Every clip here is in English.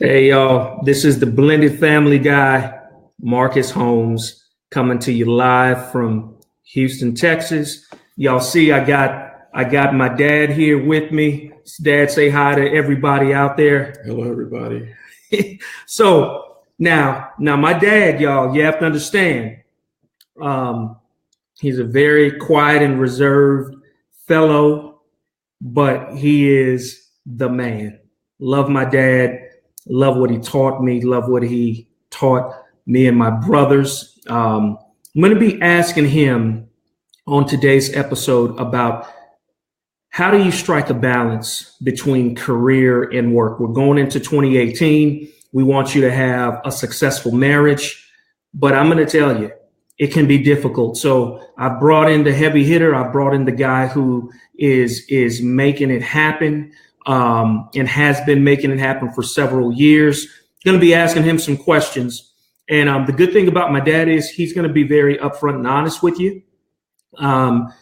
Hey y'all, this is the Blended Family Guy, Marcus Holmes, coming to you live from Houston, Texas. Y'all see I got my dad here with me. Dad, say hi to everybody out there. Hello, everybody. So now my dad, y'all, you have to understand, he's a very quiet and reserved fellow, but he is the man. Love my dad. Love what he taught me. Love what he taught me and my brothers. I'm going to be asking him on today's episode about how do you strike a balance between career and work. We're going into 2018. We want you to have a successful marriage, but I'm going to tell you, it can be difficult. So I brought in the heavy hitter. I brought in the guy who is making it happen. And has been making it happen for several years. Going to be asking him some questions. And the good thing about my dad is he's going to be very upfront and honest with you. And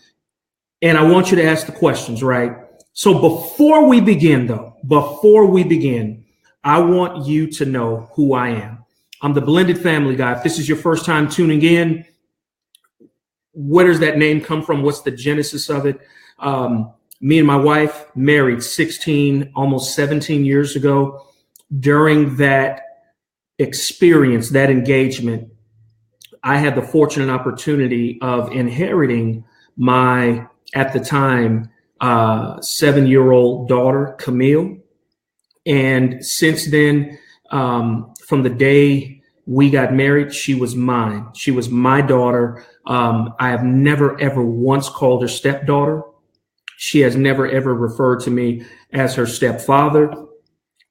I want you to ask the questions, right? So before we begin, I want you to know who I am. I'm the Blended Family Guy. If this is your first time tuning in, where does that name come from? What's the genesis of it? Me and my wife married 16, almost 17 years ago. During that experience, that engagement, I had the fortunate opportunity of inheriting my, at the time, 7-year-old daughter, Camille. And since then, from the day we got married, she was mine. She was my daughter. I have never, ever once called her stepdaughter. She has never, ever referred to me as her stepfather.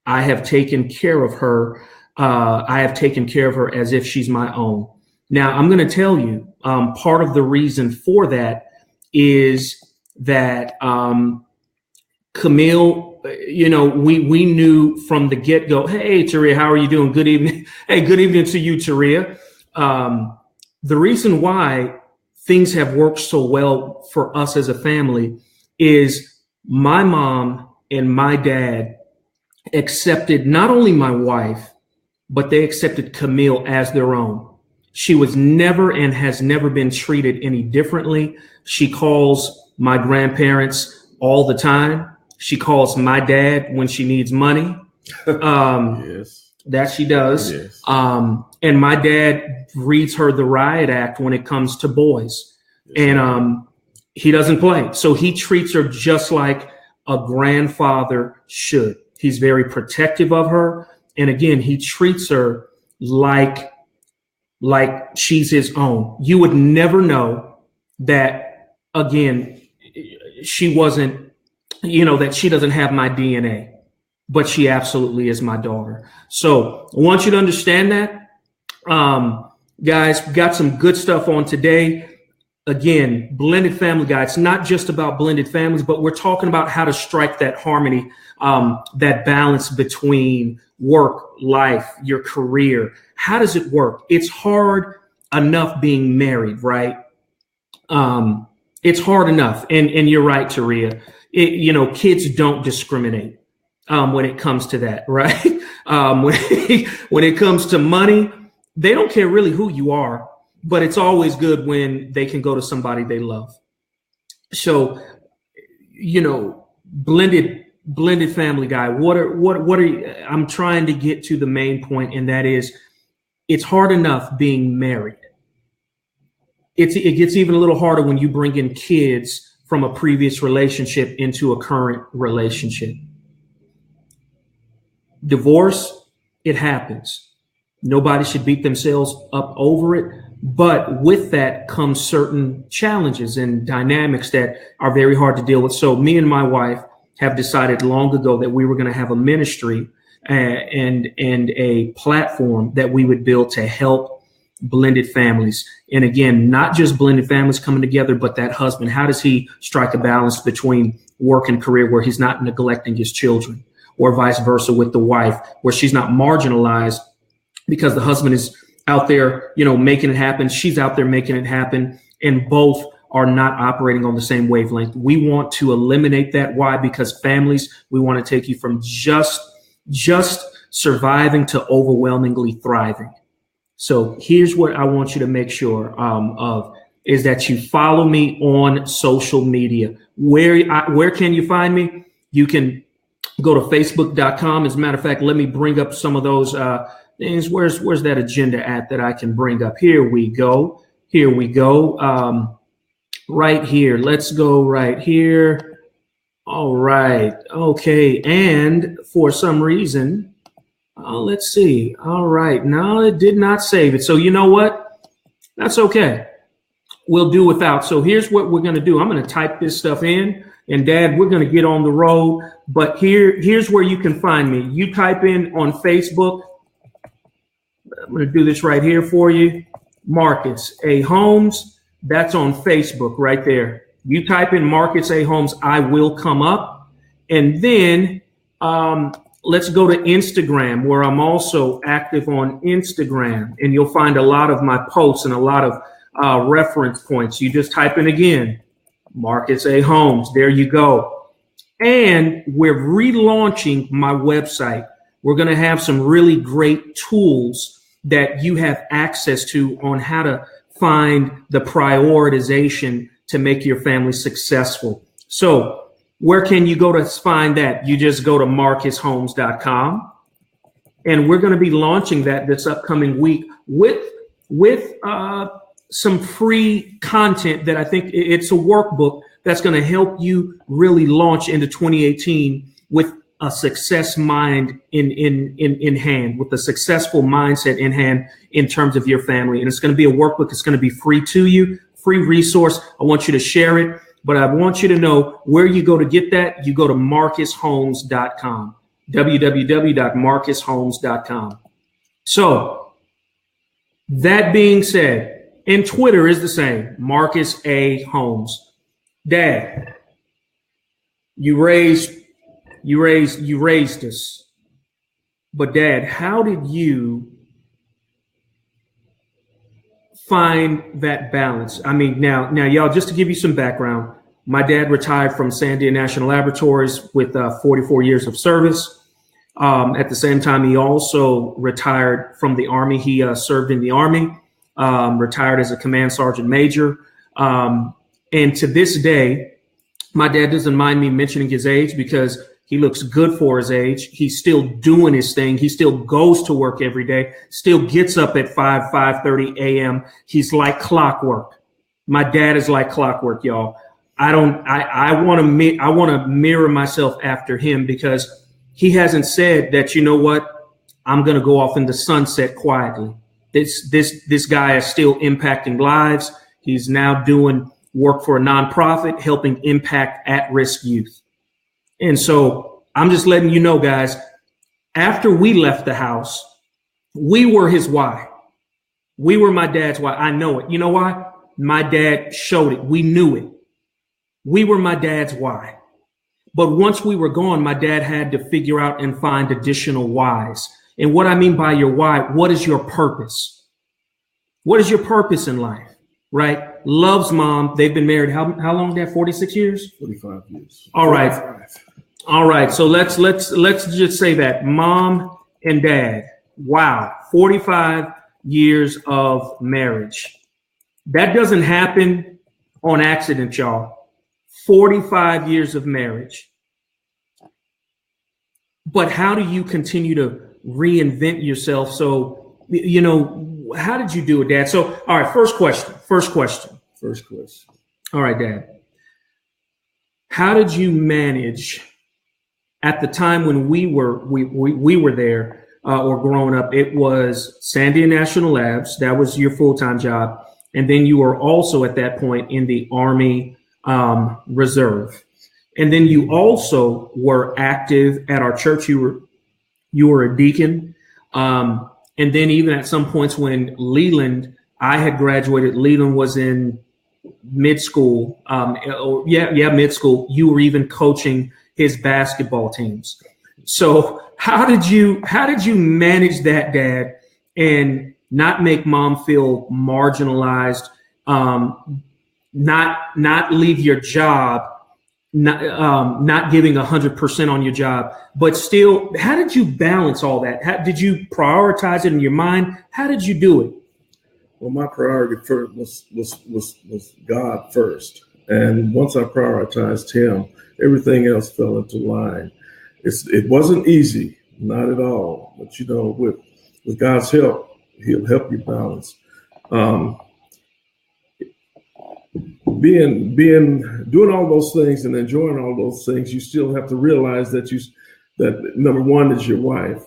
I have taken care of her. I have taken care of her as if she's my own. Now, I'm going to tell you, part of the reason for that is that Camille, we knew from the get-go, hey, Taria, how are you doing? Good evening. Hey, good evening to you, Taria. The reason why things have worked so well for us as a family is my mom and my dad accepted not only my wife, but they accepted Camille as their own. She was never and has never been treated any differently. She calls my grandparents all the time. She calls my dad when she needs money. Yes. That she does. Yes. And my dad reads her the riot act when it comes to boys. Yes. And he doesn't play. So he treats her just like a grandfather should. He's very protective of her. And again, he treats her like she's his own. You would never know that, again, she wasn't, that she doesn't have my DNA, but she absolutely is my daughter. So I want you to understand that. Guys, got some good stuff on today. Again, Blended Family Guy. It's not just about blended families, but we're talking about how to strike that harmony, that balance between work, life, your career. How does it work? It's hard enough being married, right? It's hard enough. And you're right, Taria. Kids don't discriminate when it comes to that, right? When it comes to money, they don't care really who you are. But it's always good when they can go to somebody they love. So, blended family guy. What are you, I'm trying to get to the main point, and that is, it's hard enough being married. It gets even a little harder when you bring in kids from a previous relationship into a current relationship. Divorce, it happens. Nobody should beat themselves up over it. But with that comes certain challenges and dynamics that are very hard to deal with. So me and my wife have decided long ago that we were going to have a ministry and a platform that we would build to help blended families. And again, not just blended families coming together, but that husband, how does he strike a balance between work and career where he's not neglecting his children, or vice versa with the wife, where she's not marginalized because the husband is out there, making it happen. She's out there making it happen. And both are not operating on the same wavelength. We want to eliminate that. Why? Because families, we want to take you from just surviving to overwhelmingly thriving. So here's what I want you to make sure of is that you follow me on social media. Where can you find me? You can go to facebook.com. As a matter of fact, let me bring up some of those things. Where's that agenda at that I can bring up? Here we go. Right here. Let's go right here. All right. Okay. And for some reason, let's see. All right. No, it did not save it. So you know what? That's okay. We'll do without. So here's what we're going to do. I'm going to type this stuff in, and Dad, we're going to get on the road. But here's where you can find me. You type in on Facebook. I'm going to do this right here for you. Marcus A. Holmes. That's on Facebook right there. You type in Marcus A. Holmes, I will come up. And then let's go to Instagram, where I'm also active on Instagram. And you'll find a lot of my posts and a lot of reference points. You just type in again, Marcus A. Holmes. There you go. And we're relaunching my website. We're going to have some really great tools that you have access to on how to find the prioritization to make your family successful. So where can you go to find that? You just go to marcusholmes.com. And we're going to be launching that this upcoming week with some free content that I think it's a workbook that's going to help you really launch into 2018 with a success mind in hand, with a successful mindset in hand in terms of your family. And it's going to be a workbook. It's going to be free to you, free resource. I want you to share it, but I want you to know where you go to get that. You go to marcusholmes.com, www.marcusholmes.com. So that being said, and Twitter is the same, Marcus A. Holmes. Dad, you raised us. But Dad, how did you find that balance? I mean, now, y'all, just to give you some background, my dad retired from Sandia National Laboratories with 44 years of service. At the same time, he also retired from the Army. He served in the Army. Retired as a command sergeant major. And to this day, my dad doesn't mind me mentioning his age because he looks good for his age. He's still doing his thing. He still goes to work every day, still gets up at 5:30 a.m. He's like clockwork. My dad is like clockwork, y'all. I want to mirror myself after him because he hasn't said that, you know what, I'm going to go off in the sunset quietly. This guy is still impacting lives. He's now doing work for a nonprofit, helping impact at-risk youth. And so I'm just letting you know, guys, after we left the house, we were his why. We were my dad's why. I know it. You know why? My dad showed it. We knew it. We were my dad's why. But once we were gone, my dad had to figure out and find additional whys. And what I mean by your why, what is your purpose? What is your purpose in life, right? Loves mom. They've been married how long, Dad? 46 years? 45 years. All right. 45. All right. So let's just say that mom and dad. Wow. 45 years of marriage. That doesn't happen on accident, y'all. 45 years of marriage. But how do you continue to reinvent yourself? So, you know, how did you do it, Dad? So, all right, first question. All right, Dad. How did you manage at the time when we were there or growing up? It was Sandia National Labs. That was your full-time job. And then you were also at that point in the Army Reserve. And then you also were active at our church. You were a deacon. And then even at some points when Leland, I had graduated, Leland was in mid-school. Mid-school. You were even coaching his basketball teams. So how did you manage that, Dad, and not make mom feel marginalized, not leave your job not giving 100% on your job, but still, how did you balance all that? How did you prioritize it in your mind? How did you do it? Well, my priority first was God first. And once I prioritized him, everything else fell into line. It wasn't easy, not at all. But, with God's help, he'll help you balance. Doing all those things and enjoying all those things, you still have to realize that number one is your wife.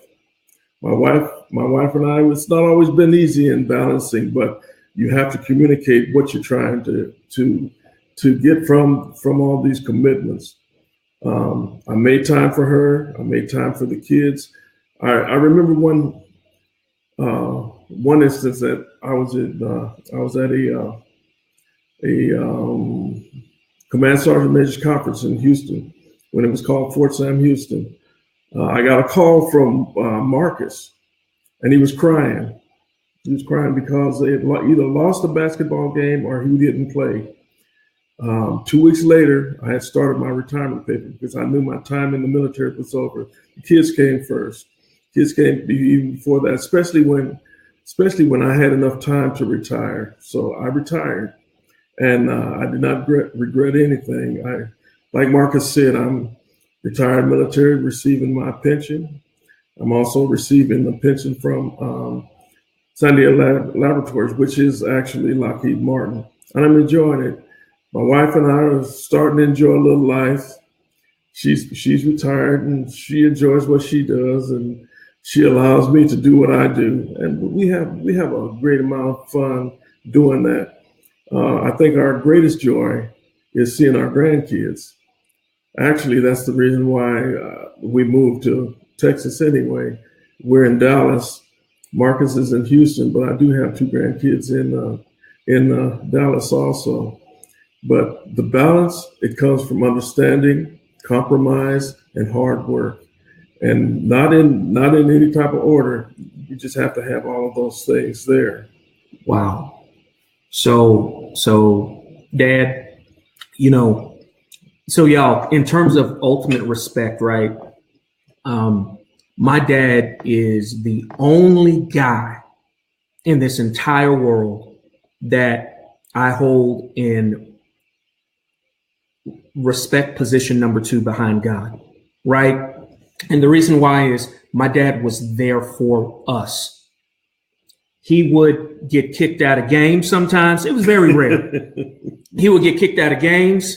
My wife and I, it's not always been easy in balancing, but you have to communicate what you're trying to get from all these commitments. I made time for her. I made time for the kids. I remember one instance that I was at a Command Sergeant Major's conference in Houston when it was called Fort Sam Houston. I got a call from Marcus, and he was crying. He was crying because they had either lost a basketball game or he didn't play. 2 weeks later, I had started my retirement paper because I knew my time in the military was over. The kids came first. Kids came even before that, especially when I had enough time to retire. So I retired, and I did not regret anything. Like Marcus said, I'm retired military, receiving my pension. I'm also receiving a pension from Sandia Laboratories, which is actually Lockheed Martin, and I'm enjoying it. My wife and I are starting to enjoy a little life. She's retired and she enjoys what she does, and she allows me to do what I do, and we have a great amount of fun doing that. I think our greatest joy is seeing our grandkids. Actually, that's the reason why we moved to Texas anyway. We're in Dallas. Marcus is in Houston, but I do have two grandkids in Dallas also. But the balance, it comes from understanding, compromise, and hard work, and not in any type of order. You just have to have all of those things there. Wow. So Dad, so y'all, in terms of ultimate respect, right? My dad is the only guy in this entire world that I hold in respect position number 2 behind God, right? And the reason why is my dad was there for us. He would get kicked out of games sometimes. It was very rare. He would get kicked out of games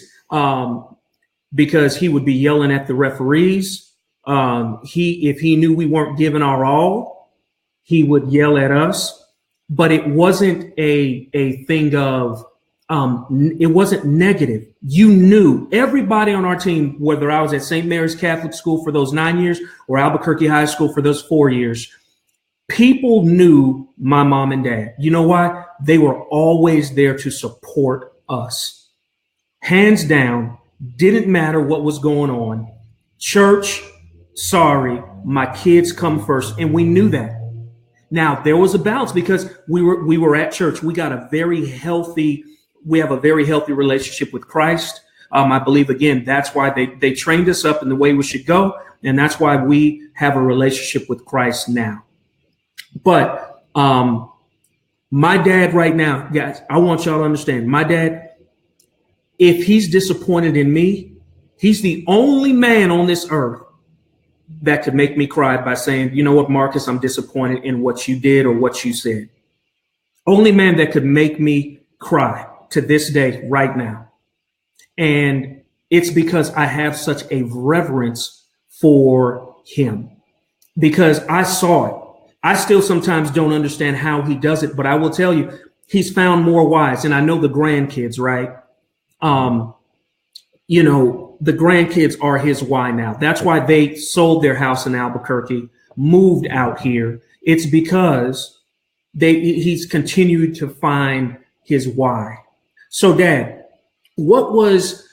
because he would be yelling at the referees. If he knew we weren't giving our all, he would yell at us. But it wasn't a thing of it wasn't negative. You knew everybody on our team, whether I was at St. Mary's Catholic School for those 9 years or Albuquerque High School for those 4 years, people knew my mom and dad. You know why? They were always there to support us. Hands down, didn't matter what was going on. Church, sorry, my kids come first. And we knew that. Now, there was a balance because we were at church. We have a very healthy relationship with Christ. I believe, again, that's why they trained us up in the way we should go. And that's why we have a relationship with Christ now. But my dad right now, guys, I want y'all to understand, my dad, if he's disappointed in me, he's the only man on this earth that could make me cry by saying, you know what, Marcus, I'm disappointed in what you did or what you said. Only man that could make me cry to this day right now. And it's because I have such a reverence for him, because I saw it. I still sometimes don't understand how he does it, but I will tell you, he's found more wives. And I know the grandkids, right? The grandkids are his why now. That's why they sold their house in Albuquerque, moved out here. It's because he's continued to find his why. So, Dad, what was,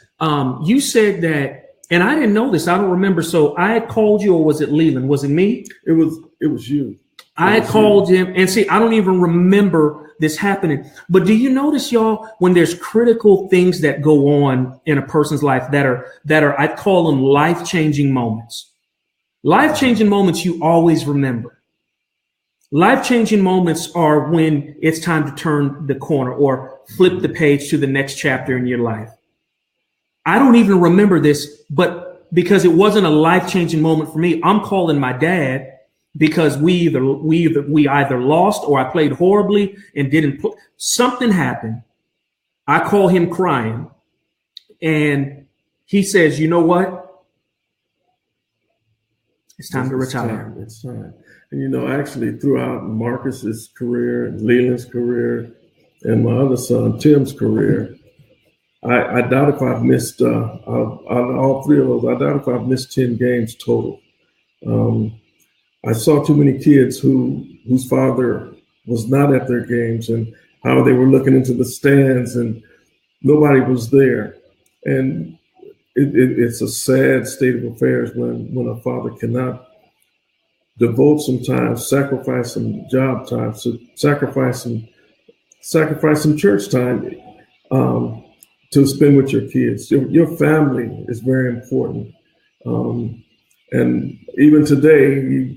you said that, and I didn't know this, I don't remember. So I had called you, or was it Leland? Was it me? It was you. I called him, and see, I don't even remember this happening. But do you notice, y'all, when there's critical things that go on in a person's life that are, I call them life-changing moments. Life-changing moments you always remember. Life-changing moments are when it's time to turn the corner or flip the page to the next chapter in your life. I don't even remember this, but because it wasn't a life-changing moment for me, I'm calling my dad because we either lost or I played horribly and didn't put something happened. I call him crying, and he says, "You know what? It's time to retire." It's time. And actually, throughout Marcus's career and Leland's career and my other son Tim's career, I doubt if I've missed all three of those. I doubt if I've missed 10 games total. I saw too many kids whose father was not at their games and how they were looking into the stands and nobody was there. And it's a sad state of affairs when a father cannot devote some time, sacrifice some job time, sacrifice some church time to spend with your kids. Your family is very important. And even today,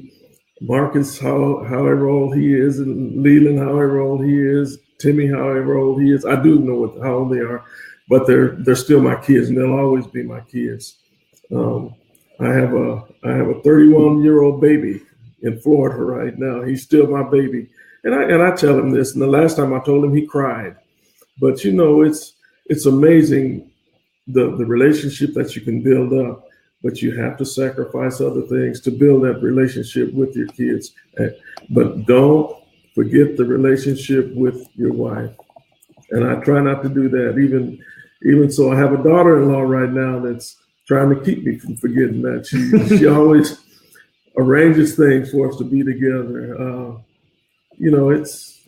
Marcus, however old he is, and Leland, however old he is, Timmy, however old he is, I do know how old they are, but they're still my kids, and they'll always be my kids. I have a 31-year-old baby in Florida right now. He's still my baby, and I tell him this. And the last time I told him, he cried. But it's amazing the relationship that you can build up. But you have to sacrifice other things to build that relationship with your kids. But don't forget the relationship with your wife. And I try not to do that. Even so, I have a daughter-in-law right now that's trying to keep me from forgetting that. She always arranges things for us to be together. It's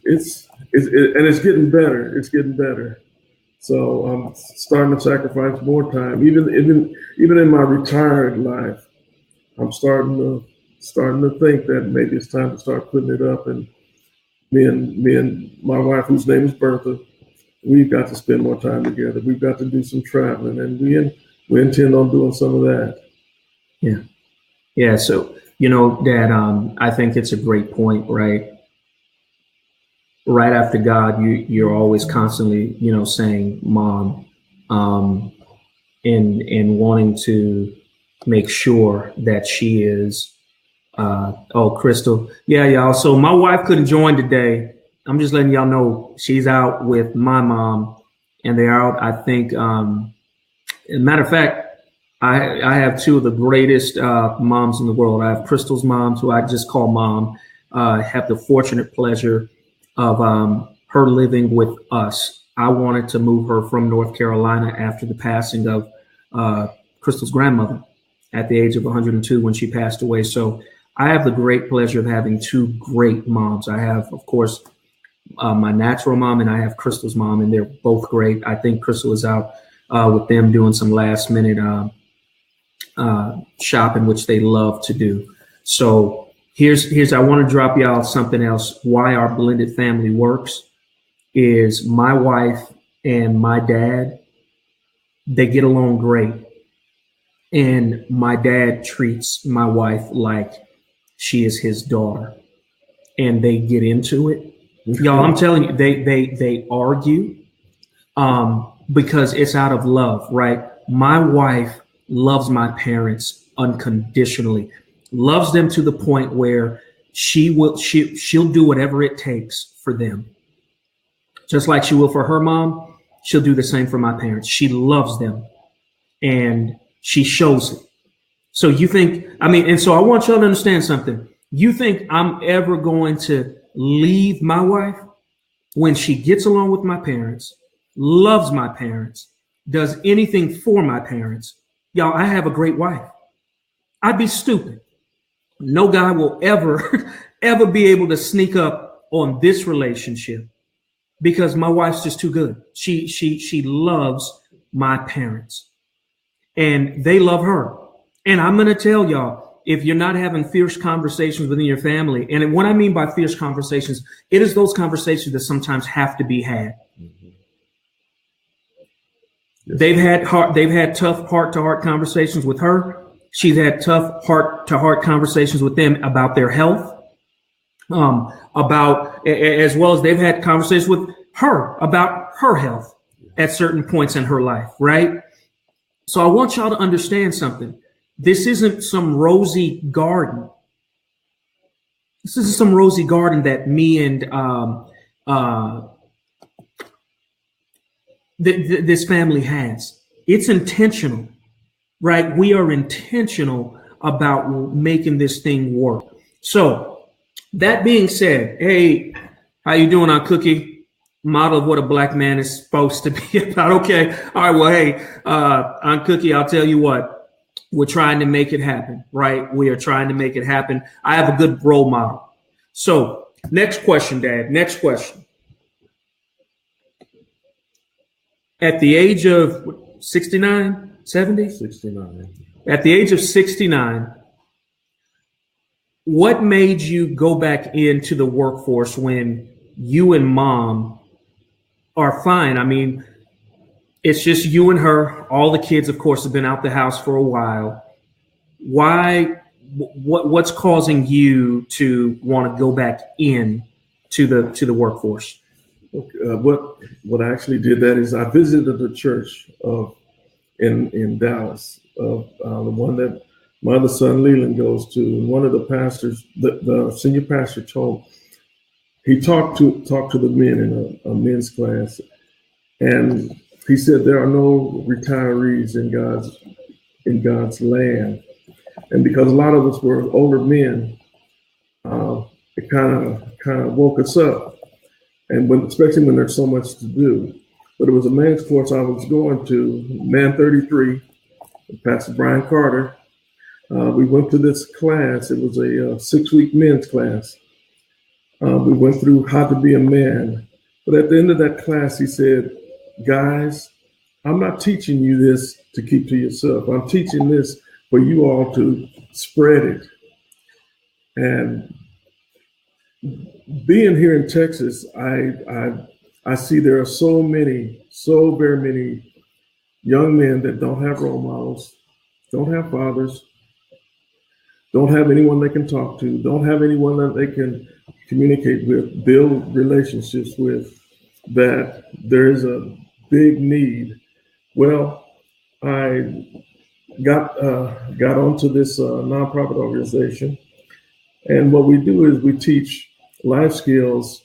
getting better. It's getting better. So I'm starting to sacrifice more time. Even in my retired life, I'm starting to think that maybe it's time to start putting it up. And me and my wife, whose name is Bertha, we've got to spend more time together. We've got to do some traveling, and we intend on doing some of that. Yeah. So Dad, I think it's a great point, right? Right after God, you're always constantly, saying mom, and wanting to make sure that she is, Crystal. Yeah, y'all. So my wife couldn't join today. I'm just letting y'all know she's out with my mom, and they're out. I think, as a matter of fact, I have two of the greatest moms in the world. I have Crystal's mom, who I just call mom. Have the fortunate pleasure of her living with us. I wanted to move her from North Carolina after the passing of Crystal's grandmother at the age of 102 when she passed away. So I have the great pleasure of having two great moms. I have, of course, my natural mom, and I have Crystal's mom, and they're both great. I think Crystal is out with them doing some last minute shopping, which they love to do. So Here's I want to drop y'all something else. Why our blended family works is my wife and my dad, they get along great. And my dad treats my wife like she is his daughter. And they get into it. Y'all, I'm telling you, they argue because it's out of love, right? My wife loves my parents unconditionally. Loves them to the point where she'll do whatever it takes for them. Just like she will for her mom, she'll do the same for my parents. She loves them and she shows it. So so I want y'all to understand something. You think I'm ever going to leave my wife when she gets along with my parents, loves my parents, does anything for my parents? Y'all, I have a great wife. I'd be stupid. No guy will ever be able to sneak up on this relationship because my wife's just too good. She loves my parents and they love her. And I'm going to tell y'all, if you're not having fierce conversations within your family, and what I mean by fierce conversations, it is those conversations that sometimes have to be had. Mm-hmm. Yes. They've had tough heart-to-heart conversations with her. She's had tough heart-to-heart conversations with them about their health, about, as well as they've had conversations with her about her health at certain points in her life, right? So I want y'all to understand something. This isn't some rosy garden. This isn't some rosy garden that me and this family has. It's intentional, right? We are intentional about making this thing work. So that being said, hey, how you doing, Aunt Cookie? Model of what a black man is supposed to be about. Okay. All right. Well, hey, Aunt Cookie, I'll tell you what. We're trying to make it happen, right? We are trying to make it happen. I have a good role model. So next question, Dad. Next question. At the age of 69, 70? 69. At the age of 69, what made you go back into the workforce when you and Mom are fine? I mean, it's just you and her. All the kids, of course, have been out the house for a while. Why? What's causing you to want to go back in to the workforce? Okay, what I actually did that is I visited the church in Dallas, the one that my other son Leland goes to. And one of the pastors, the senior pastor, told he talked to the men in a men's class, and he said there are no retirees in God's land, and because a lot of us were older men, it kind of woke us up, and especially when there's so much to do. But it was a men's course I was going to, Man 33, Pastor Brian Carter. We went to this class. It was a 6-week men's class. We went through how to be a man, but at the end of that class, he said, guys, I'm not teaching you this to keep to yourself. I'm teaching this for you all to spread it. And being here in Texas, I see there are so very many young men that don't have role models, don't have fathers, don't have anyone they can talk to, don't have anyone that they can communicate with, build relationships with, that there is a big need. Well, I got onto this nonprofit organization, and what we do is we teach life skills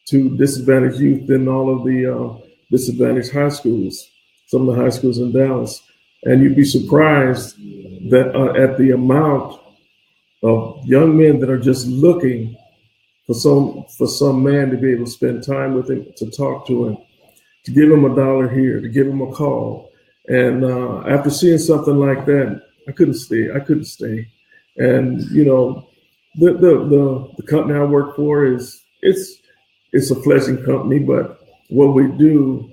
to disadvantaged youth in all of the disadvantaged high schools, some of the high schools in Dallas. And you'd be surprised that at the amount of young men that are just looking for some man to be able to spend time with him, to talk to him, to give him $1 here, to give him a call. And after seeing something like that, I couldn't stay. And you know, the company I work for it's a fledgling company, but what we do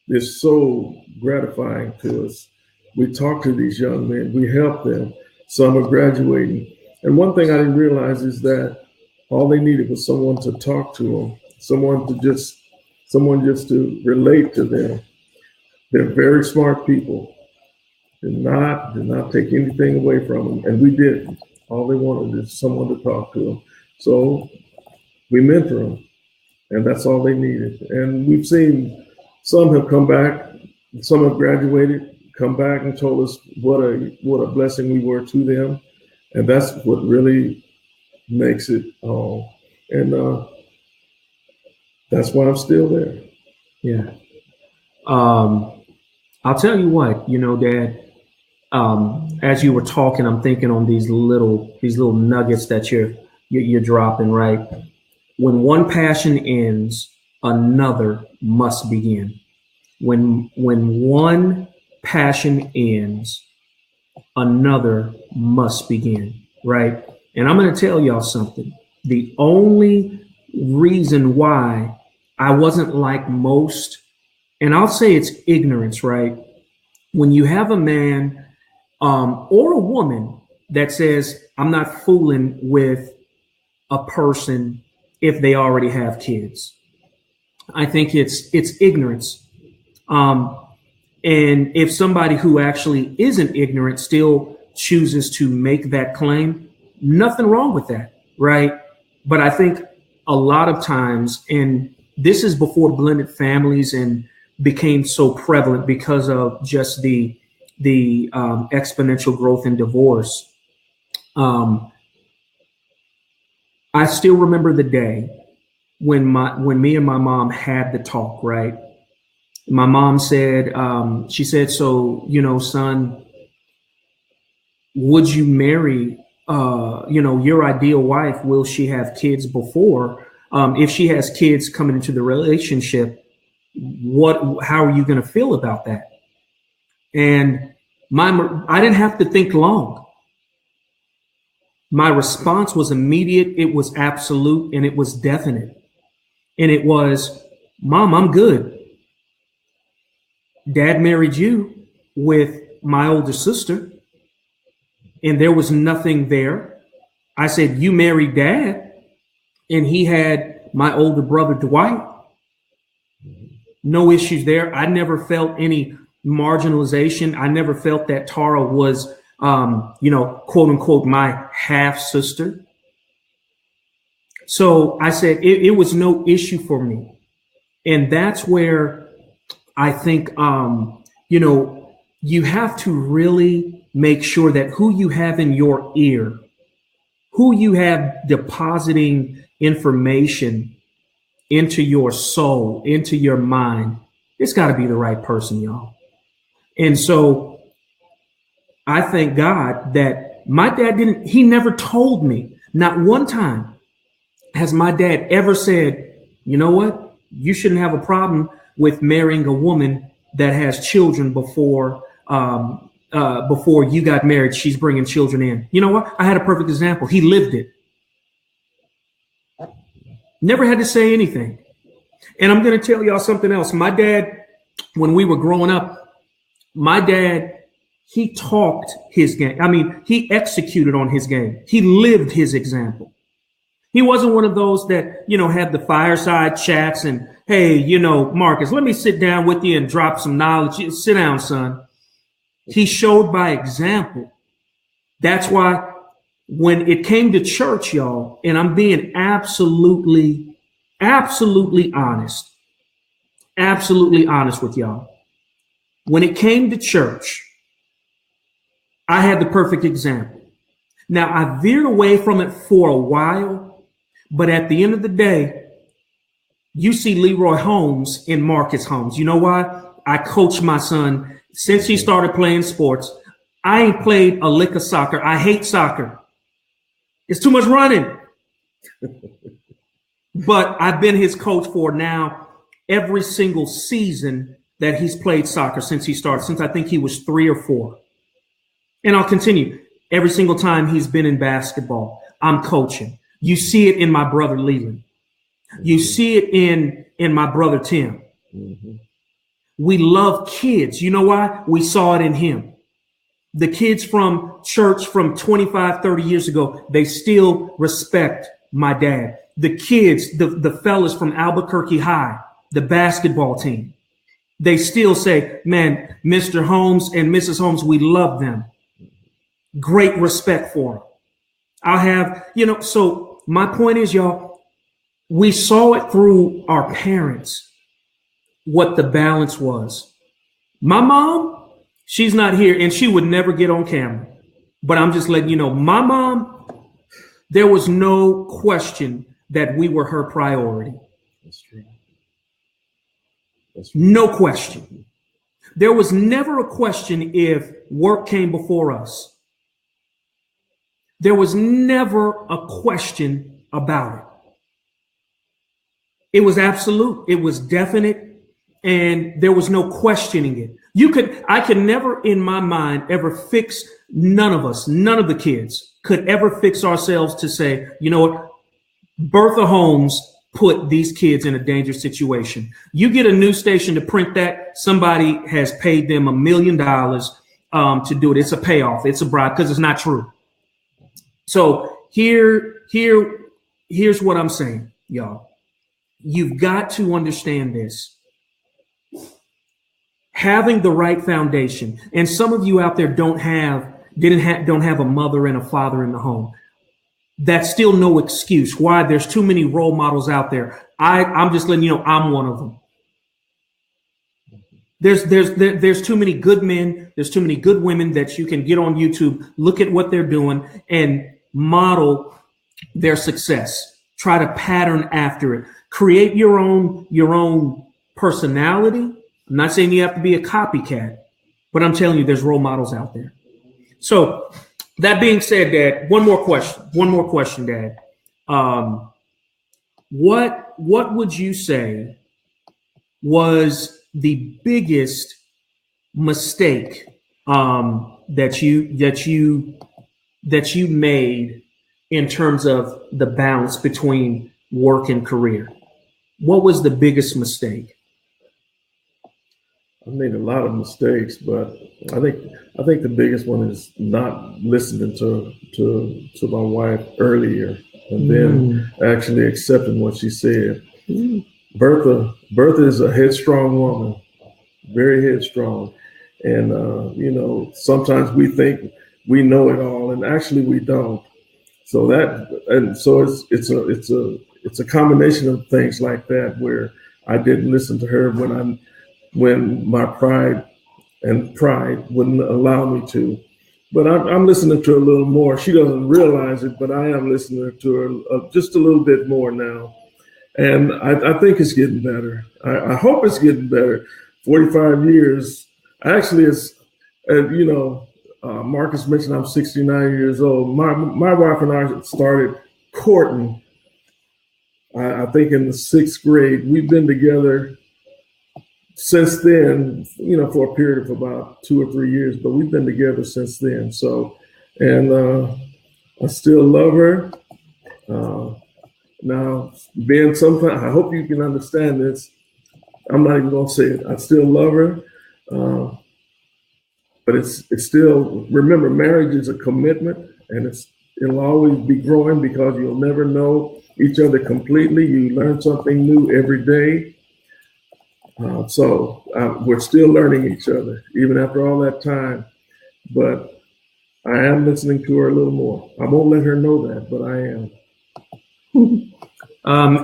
is so gratifying to us. We talk to these young men, we help them. Some are graduating. And one thing I didn't realize is that all they needed was someone to talk to them, someone just to relate to them. They're very smart people. Did not take anything away from them, and we didn't. All they wanted is someone to talk to them. So we mentor them, and that's all they needed. And we've seen some have come back, some have graduated, come back and told us what a blessing we were to them, and that's what really makes it all. And that's why I'm still there. Yeah. I'll tell you what, you know, Dad, as you were talking, I'm thinking on these little nuggets that you're dropping, right? When one passion ends, another must begin. When one passion ends, another must begin, right? And I'm going to tell y'all something. The only reason why I wasn't like most, and I'll say it's ignorance, right? When you have a man or a woman that says I'm not fooling with a person if they already have kids. I think it's ignorance. And if somebody who actually isn't ignorant still chooses to make that claim, nothing wrong with that, right? But I think a lot of times, and this is before blended families and became so prevalent because of just the exponential growth in divorce. I still remember the day when me and my mom had the talk, right? My mom said, she said, so, son, would you marry, your ideal wife? Will she have kids before? If she has kids coming into the relationship, how are you going to feel about that? And I didn't have to think long. My response was immediate. It was absolute, and it was definite. And it was, Mom, I'm good. Dad married you with my older sister, and there was nothing there. I said, you married Dad, and he had my older brother, Dwight. No issues there. I never felt any marginalization. I never felt that Tara was, quote unquote, my half sister. So I said it was no issue for me. And that's where I think, you have to really make sure that who you have in your ear, who you have depositing information into your soul, into your mind, it's got to be the right person, y'all. And so I thank God that my dad he never told me, not one time has my dad ever said, you know what, you shouldn't have a problem with marrying a woman that has children before you got married. She's bringing children in. You know what? I had a perfect example. He lived it. Never had to say anything. And I'm going to tell y'all something else. My dad, when we were growing up, my dad, he talked his game. I mean, he executed on his game. He lived his example. He wasn't one of those that, had the fireside chats and, hey, Marcus, let me sit down with you and drop some knowledge. Sit down, son. He showed by example. That's why when it came to church, y'all, and I'm being absolutely honest with y'all. When it came to church, I had the perfect example. Now, I veered away from it for a while, but at the end of the day, you see Leroy Holmes in Marcus Holmes. You know why? I coach my son since he started playing sports. I ain't played a lick of soccer. I hate soccer. It's too much running. But I've been his coach for now every single season that he's played soccer since he started, since I think he was 3 or 4. And I'll continue. Every single time he's been in basketball, I'm coaching. You see it in my brother Leland. You see it in my brother Tim. Mm-hmm. We love kids. You know why? We saw it in him. The kids from church from 25, 30 years ago, they still respect my dad. The kids, the fellas from Albuquerque High, the basketball team, they still say, man, Mr. Holmes and Mrs. Holmes, we love them. Great respect for them. I'll have, so my point is, y'all, we saw it through our parents, what the balance was. My mom, she's not here and she would never get on camera, but I'm just letting you know, my mom, there was no question that we were her priority. That's true. That's true. No question. There was never a question if work came before us. There was never a question about it. It was absolute. It was definite. And there was no questioning it. I could never in my mind ever fix, none of the kids could ever fix ourselves to say, you know what, Bertha Holmes put these kids in a dangerous situation. You get a news station to print that, somebody has paid them $1 million to do it. It's a payoff. It's a bribe because it's not true. So here's what I'm saying, y'all. You've got to understand this. Having the right foundation, and some of you out there don't have a mother and a father in the home. That's still no excuse. Why? There's too many role models out there. I'm just letting you know I'm one of them. There's too many good men. There's too many good women that you can get on YouTube, look at what they're doing, and model their success. Try to pattern after it. Create your own personality. I'm not saying you have to be a copycat, but I'm telling you, there's role models out there. So that being said, Dad, one more question, Dad. What would you say was the biggest mistake that you made in terms of the balance between work and career? What was the biggest mistake? I made a lot of mistakes, but I think the biggest one is not listening to my wife earlier and then actually accepting what she said. Bertha is a headstrong woman, very headstrong, and sometimes we think we know it all, and actually we don't. So it's a combination of things like that where I didn't listen to her when my pride wouldn't allow me to. But I'm listening to her a little more. She doesn't realize it, but I am listening to her just a little bit more now. And I think it's getting better. I hope it's getting better. 45 years. Actually, Marcus mentioned I'm 69 years old. My wife and I started courting, I think in the 6th grade. We've been together since then, for a period of about 2 or 3 years, but we've been together since then. So, and I still love her. Now, sometimes, I hope you can understand this. I'm not even going to say it. I still love her. But it's still, remember, marriage is a commitment, and it'll always be growing because you'll never know each other completely. You learn something new every day. So we're still learning each other, even after all that time. But I am listening to her a little more. I won't let her know that, but I am.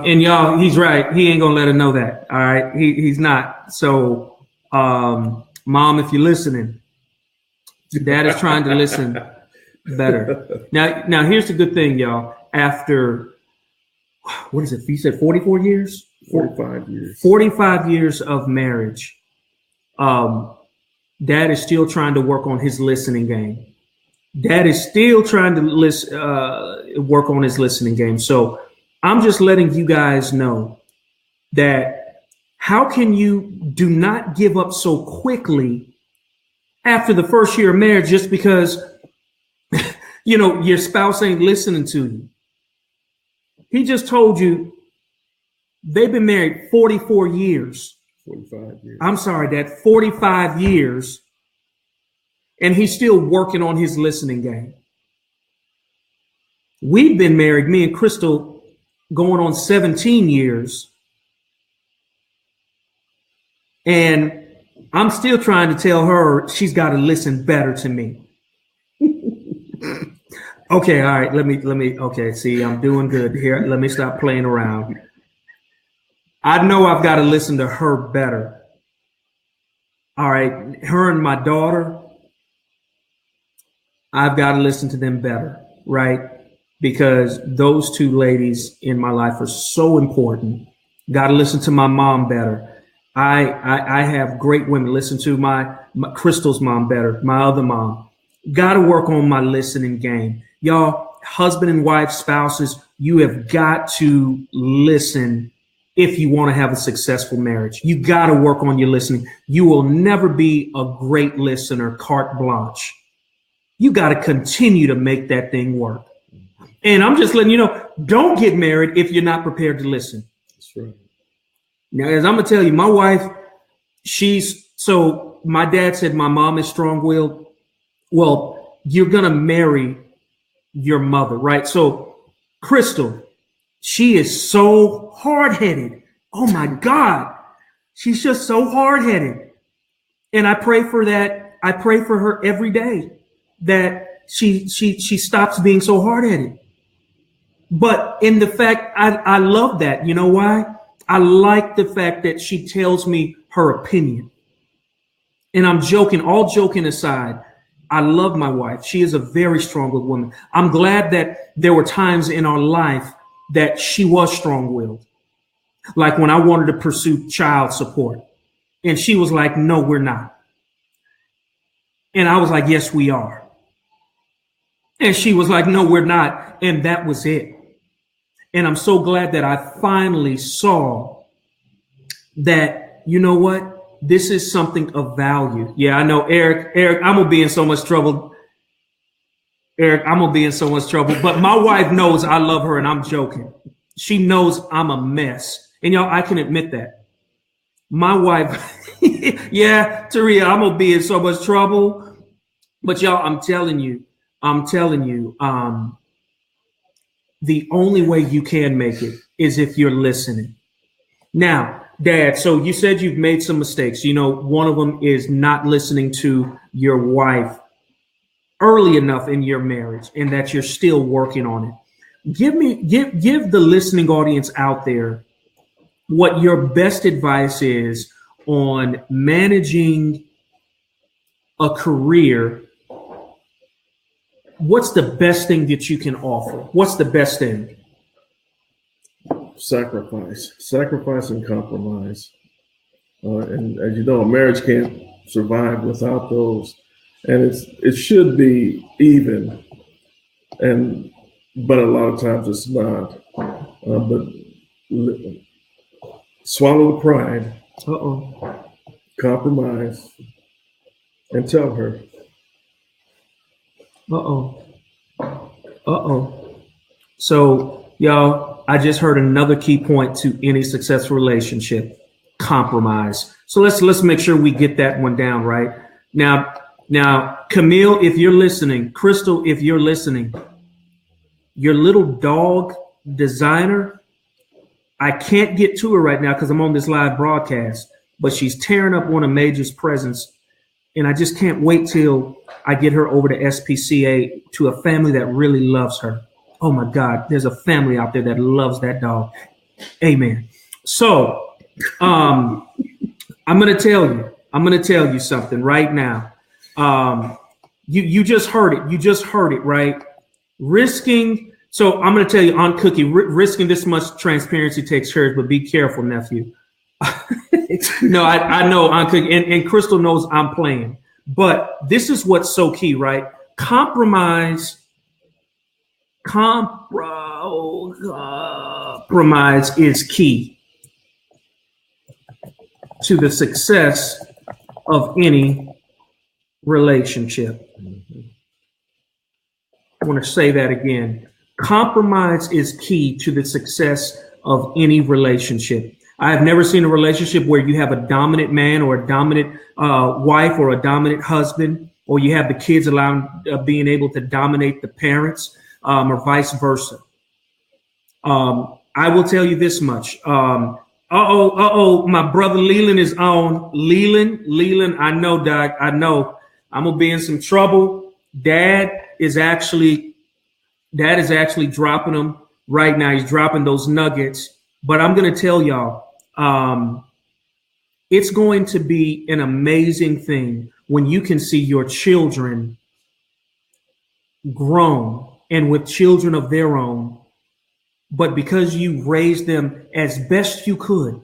And y'all, he's right. He ain't gonna let her know that. All right, he's not. So, Mom, if you're listening, Dad is trying to listen better. Now, here's the good thing, y'all. After what is it? You said 44 years. 45 years. 45 years of marriage. Dad is still trying to work on his listening game. Dad is still trying to work on his listening game. So I'm just letting you guys know that how can you do not give up so quickly after the first year of marriage just because, your spouse ain't listening to you. He just told you they've been married 44 years. 45 years. I'm sorry, Dad, 45 years. And he's still working on his listening game. We've been married, me and Crystal, going on 17 years. And I'm still trying to tell her she's got to listen better to me. Okay, all right, let me, okay, see, I'm doing good here. Let me stop playing around. I know I've got to listen to her better. All right, her and my daughter, I've got to listen to them better, right? Because those two ladies in my life are so important. Got to listen to my mom better. I have great women. Listen to my Crystal's mom better, my other mom. Got to work on my listening game. Y'all, husband and wife, spouses, you have got to listen if you want to have a successful marriage. You got to work on your listening. You will never be a great listener, carte blanche. You got to continue to make that thing work. And I'm just letting you know, don't get married if you're not prepared to listen. That's right. Now, as I'm going to tell you, my wife, my dad said my mom is strong-willed. Well, you're going to marry your mother, right? So Crystal, she is so hard-headed. Oh my God. She's just so hard-headed. And I pray for that. I pray for her every day that she stops being so hard-headed. But in the fact, I love that. You know why? I like the fact that she tells me her opinion. And I'm joking, all joking aside, I love my wife. She is a very strong-willed woman. I'm glad that there were times in our life that she was strong-willed. Like when I wanted to pursue child support. And she was like, no, we're not. And I was like, yes, we are. And she was like, no, we're not. And that was it. And I'm so glad that I finally saw that, you know what? This is something of value. Yeah, I know, Eric, I'm going to be in so much trouble. Eric, I'm going to be in so much trouble. But my wife knows I love her and I'm joking. She knows I'm a mess. And y'all, I can admit that. My wife, yeah, Taria, I'm going to be in so much trouble. But y'all, I'm telling you, the only way you can make it is if you're listening. Now, Dad, so you said you've made some mistakes. You know, one of them is not listening to your wife early enough in your marriage and that you're still working on it. Give the listening audience out there what your best advice is on managing a career. What's the best thing that you can offer? What's the best thing? Sacrifice and compromise. And as you know, a marriage can't survive without those. And it should be even. But a lot of times it's not. But swallow the pride. Compromise and tell her. So, y'all, I just heard another key point to any successful relationship: compromise. So let's make sure we get that one down right. Now, Camille, if you're listening, Crystal, if you're listening, your little dog designer, I can't get to her right now because I'm on this live broadcast, but she's tearing up one of Major's presents. And I just can't wait till I get her over to SPCA to a family that really loves her. Oh my God, there's a family out there that loves that dog. Amen. So I'm going to tell you something right now. You just heard it. You just heard it, right? Risking. So I'm going to tell you, Aunt Cookie, risking this much transparency takes courage, but be careful, nephew. No, I know, Aunt Cookie, and Crystal knows I'm playing. But this is what's so key, right? Compromise is key to the success of any relationship. I want to say that again. Compromise is key to the success of any relationship. I have never seen a relationship where you have a dominant man or a dominant wife or a dominant husband, or you have the kids being able to dominate the parents, or vice versa. I will tell you this much. My brother Leland is on. Leland, I know, Doc. I know I'm gonna be in some trouble. Dad is actually dropping them right now. He's dropping those nuggets. But I'm gonna tell y'all, it's going to be an amazing thing when you can see your children grown and with children of their own. But because you raised them as best you could,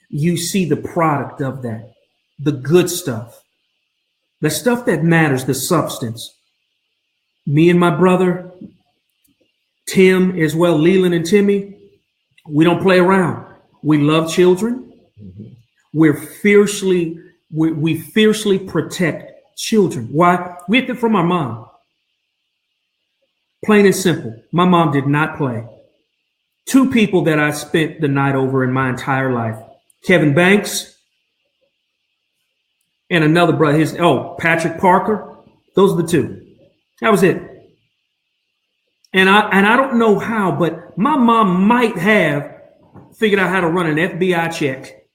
you see the product of that, the good stuff, the stuff that matters, the substance. Me and my brother, Tim as well, Leland and Timmy, we don't play around. We love children. Mm-hmm. We fiercely protect children. Why? We get it from our mom. Plain and simple. My mom did not play. Two people that I spent the night over in my entire life: Kevin Banks and another brother, Patrick Parker. Those are the two. That was it. And I don't know how, but my mom might have figured out how to run an FBI check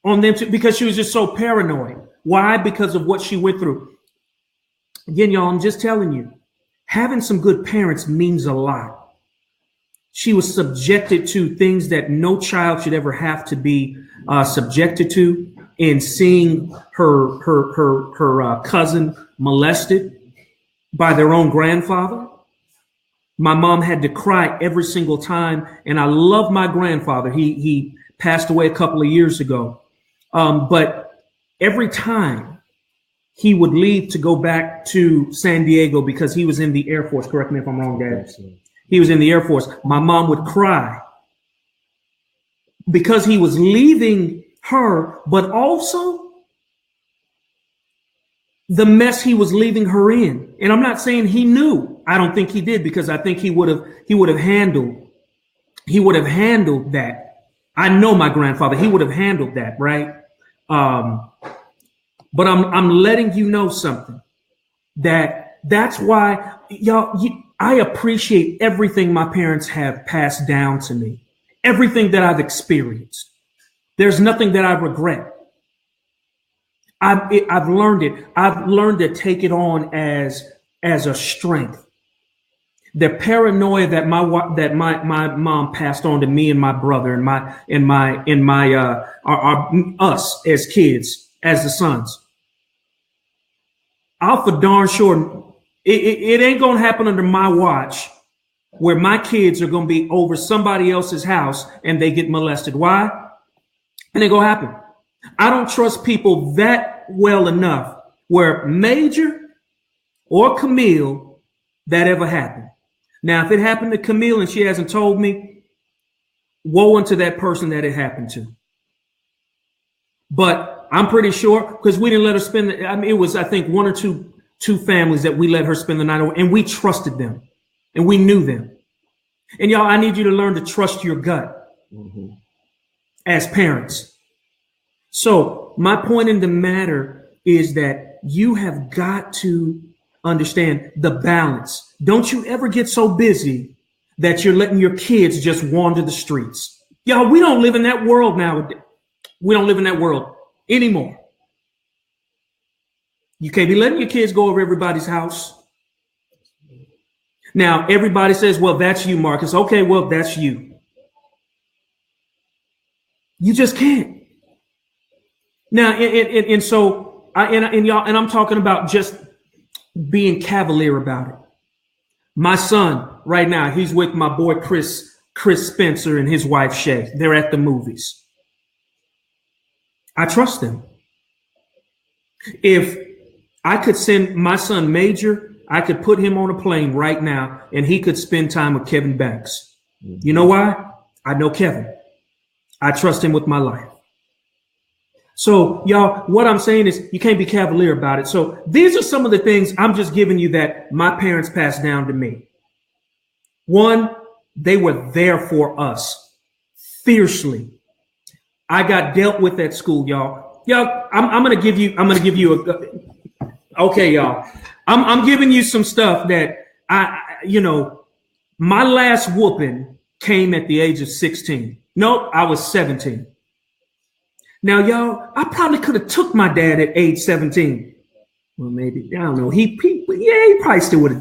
on them because she was just so paranoid. Why? Because of what she went through. Again, y'all, I'm just telling you, having some good parents means a lot. She was subjected to things that no child should ever have to be subjected to, and seeing her cousin molested by their own grandfather. My mom had to cry every single time, and I love my grandfather. He passed away a couple of years ago, but every time he would leave to go back to San Diego because he was in the Air Force. Correct me if I'm wrong, Dad. He was in the Air Force. My mom would cry because he was leaving her, but also the mess he was leaving her in. And I'm not saying he knew. I don't think he did, because I think he would have handled that. I know my grandfather, he would have handled that, right? But I'm letting you know something, that's why I appreciate everything my parents have passed down to me, everything that I've experienced. There's nothing that I regret. I've learned it. I've learned to take it on as a strength. The paranoia that my mom passed on to me and my brother and us as kids, as the sons. I'll for darn sure it ain't gonna happen under my watch, where my kids are gonna be over somebody else's house and they get molested. Why? And it gonna happen. I don't trust people that well enough where Major or Camille that ever happened. Now, if it happened to Camille and she hasn't told me, woe unto that person that it happened to. But I'm pretty sure, because we didn't let her spend, it was, I think, one or two families that we let her spend the night over, and we trusted them and we knew them. And y'all, I need you to learn to trust your gut as parents. So my point in the matter is that you have got to understand the balance. Don't you ever get so busy that you're letting your kids just wander the streets. Y'all, we don't live in that world nowadays. We don't live in that world anymore. You can't be letting your kids go over everybody's house. Now, everybody says, well, that's you, Marcus. Okay, well, that's you. You just can't. Now, and so y'all, and I'm talking about just being cavalier about it. My son right now, he's with my boy Chris Spencer and his wife Shay. They're at the movies. I trust them. If I could send my son Major, I could put him on a plane right now and he could spend time with Kevin Banks. You know why? I know Kevin. I trust him with my life. So, y'all, what I'm saying is you can't be cavalier about it. So these are some of the things I'm just giving you that my parents passed down to me. One, they were there for us fiercely. I got dealt with at school, y'all. Y'all, I'm gonna give you okay, y'all. I'm giving you some stuff that my last whooping came at the age of 16. Nope, I was 17. Now, y'all, I probably could have took my dad at age 17. Well, maybe, I don't know. He probably still would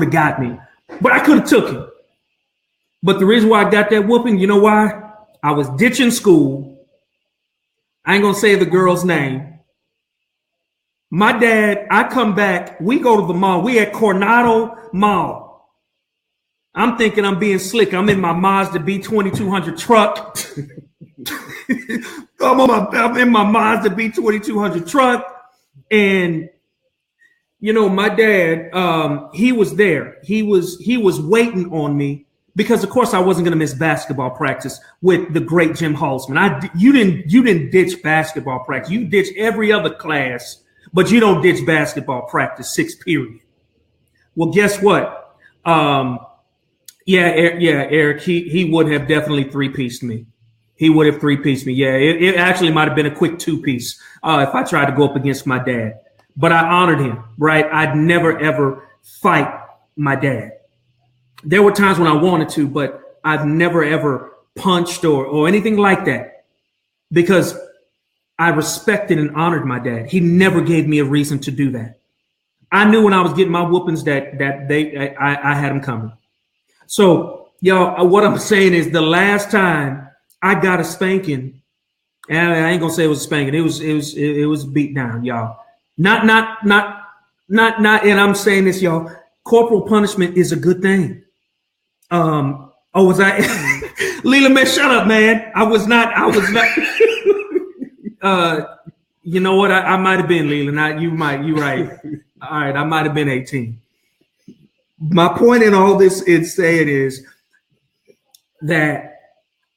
have got me, but I could have took him. But the reason why I got that whooping, you know why? I was ditching school. I ain't gonna say the girl's name. My dad, I come back, we go to the mall. We at Coronado Mall. I'm thinking I'm being slick. I'm in my Mazda B2200 truck. I'm in my Mazda B2200 truck, and my dad, he was there. He was waiting on me because, of course, I wasn't going to miss basketball practice with the great Jim Halsman. You didn't ditch basketball practice. You ditch every other class, but you don't ditch basketball practice 6th period. Well, guess what? Eric, he would have definitely 3-pieced me. He would have 3-pieced me. Yeah, it actually might have been a quick 2-piece if I tried to go up against my dad. But I honored him, right? I'd never, ever fight my dad. There were times when I wanted to, but I've never ever punched or anything like that, because I respected and honored my dad. He never gave me a reason to do that. I knew when I was getting my whoopings that I had them coming. So, y'all, what I'm saying is, the last time I got a spanking, and I ain't gonna say it was a spanking. It was beat down, y'all. Not. And I'm saying this, y'all. Corporal punishment is a good thing. Was I? Leland, man, shut up, man. I was not. You know what? I might have been, Leland. You're right. All right, I might have been 18. My point in all this is saying is that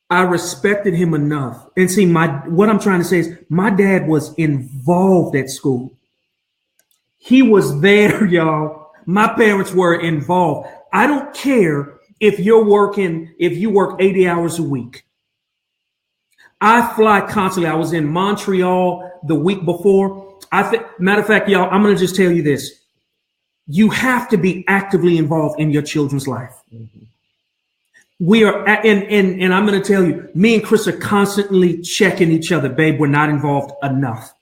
I respected him enough. And see, what I'm trying to say is, my dad was involved at school. He was there, y'all. My parents were involved. I don't care if you work 80 hours a week. I fly constantly. I was in Montreal the week before. Matter of fact, y'all, I'm going to just tell you this. You have to be actively involved in your children's life. Mm-hmm. We are, and I'm going to tell you, me and Chris are constantly checking each other. Babe, we're not involved enough.